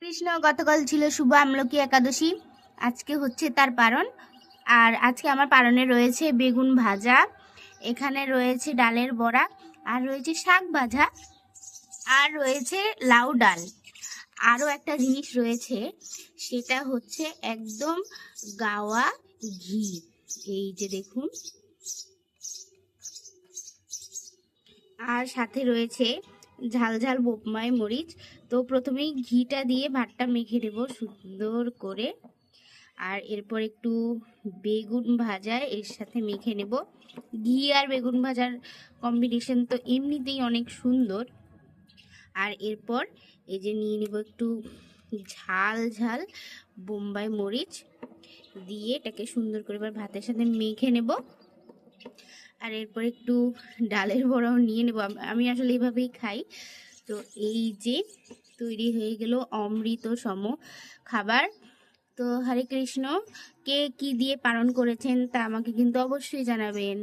কৃষ্ণ গতকাল ছিল শুভ আমলকি একাদশী, আজকে হচ্ছে তার পারণ। আর আজকে আমার পারণে রয়েছে বেগুন ভাজা, এখানে রয়েছে ডালের বড়া, আর রয়েছে শাক ভাজা, আর রয়েছে লাউ ডাল। আরও একটা জিনিস রয়েছে, সেটা হচ্ছে একদম গাওয়া ঘি। এই যে দেখুন, আর সাথে রয়েছে ঝাল ঝাল বোপমাই মরিচ। তো প্রথমেই ঘিটা দিয়ে ভাতটা মেখে নেব সুন্দর করে, আর এরপর একটু বেগুন ভাজা এর সাথে মেখে নেব। ঘি আর বেগুন ভাজার কম্বিনেশন তো এমনিতেই অনেক সুন্দর। আর এরপর এই যে নিয়ে নেব একটু ঝাল ঝাল বোম্বাই মরিচ দিয়ে এটাকে সুন্দর করে এবার ভাতের সাথে মেখে নেব। আর এরপর একটু ডালের বড়াও নিয়ে নেব, আমি আসলে এইভাবেই খাই। তো এই যে তৈরি হয়ে গেল অমৃত সম খাবার। তো হরে কৃষ্ণ, কে কি দিয়ে পালন করেছেন তা আমাকে কিন্তু অবশ্যই জানাবেন।